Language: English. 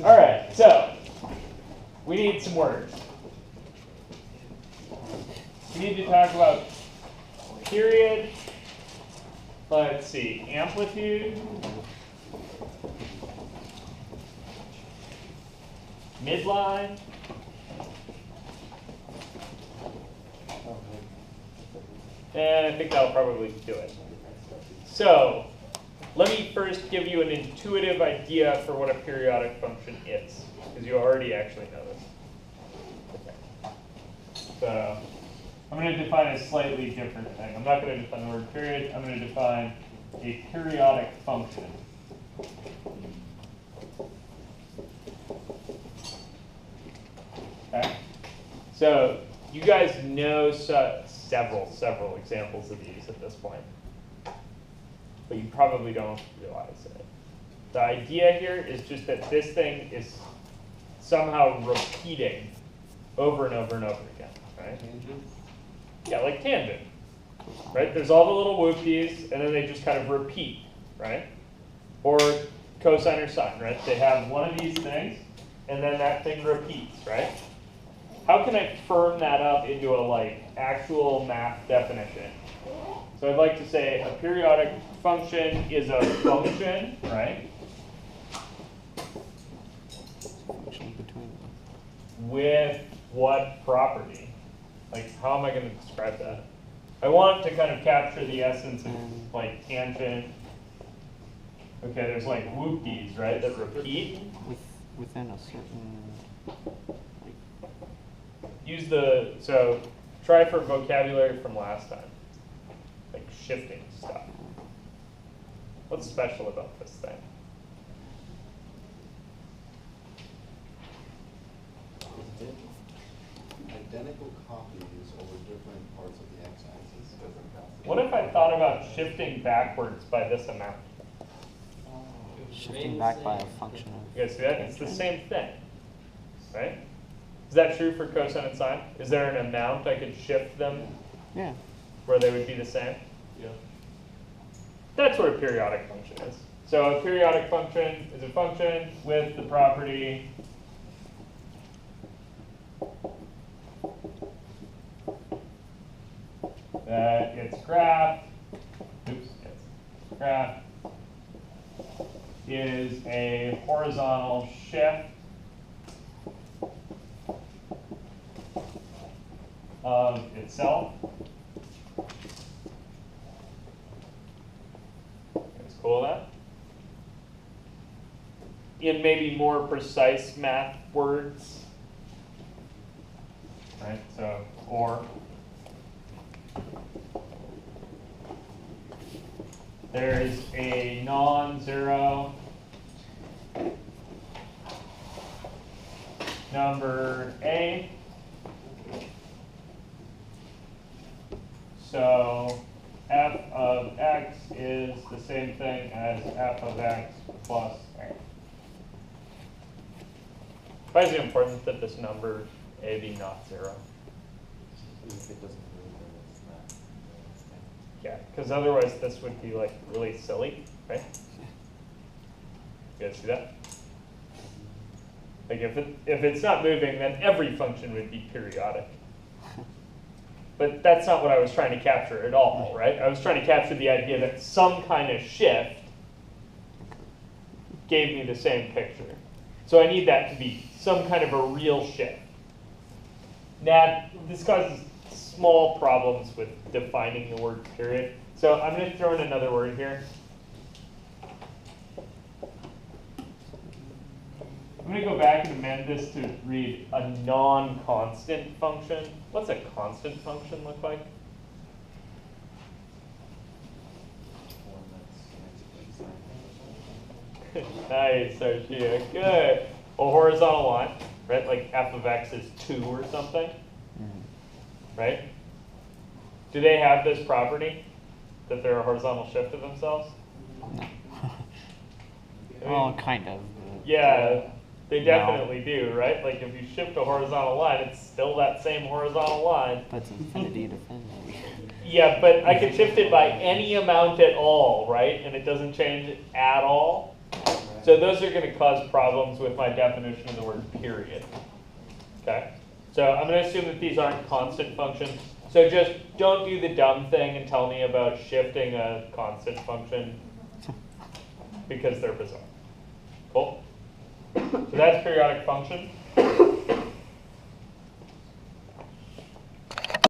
All right, so we need some words. We need to talk about period. Let's see, amplitude, midline, and I think that'll probably do it. So let me first give you an intuitive idea for what a periodic function is, because you already actually know this. So I'm going to define a slightly different thing. I'm not going to define the word period. I'm going to define a periodic function. Okay. So you guys know several examples of these at this point, but you probably don't realize it. The idea here is just that this thing is somehow repeating over and over and over again, right? Yeah, like tangent, right? There's all the little whoopties, and then they just kind of repeat, right? Or cosine or sine, right? They have one of these things, and then that thing repeats, right? How can I firm that up into a actual math definition? So I'd like to say a periodic function is a function, right? With what property? How am I going to describe that? I want to kind of capture the essence of tangent. Okay, there's whoopties, right, that repeat. Within a certain. So try for vocabulary from last time, shifting stuff. What's special about this thing? Identical copies over different parts of the x-axis. What if I thought about shifting backwards by this amount? Shifting back by a function of. You guys see that? It's the same thing, right? Is that true for cosine and sine? Is there an amount I could shift them? Yeah. Where they would be the same? Yeah. That's what a periodic function is. So a periodic function is a function with the property that its graph, graph is a horizontal shift of itself. It's cool with that. In maybe more precise math words, right? So, or there's a non-zero number A. So f of x is the same thing as f of x plus a. Why is it important that this number a be not zero? Yeah, because otherwise this would be really silly, right? You guys see that? If it's not moving, then every function would be periodic. But that's not what I was trying to capture at all, right? I was trying to capture the idea that some kind of shift gave me the same picture. So I need that to be some kind of a real shift. Now, this causes small problems with defining the word period. So I'm going to throw in another word here. I'm going to go back and amend this to read a non-constant function. What's a constant function look like? Nice, Archie. Good. A horizontal line, right? Like f of x is 2 or something, right? Do they have this property that they're a horizontal shift of themselves? Well, kind of. Yeah. They definitely do, right? If you shift a horizontal line, it's still that same horizontal line. That's infinity to infinity. Yeah, but I can shift it by any amount at all, right? And it doesn't change at all. So those are going to cause problems with my definition of the word period. Okay? So I'm going to assume that these aren't constant functions. So just don't do the dumb thing and tell me about shifting a constant function because they're bizarre. Cool? So that's periodic function.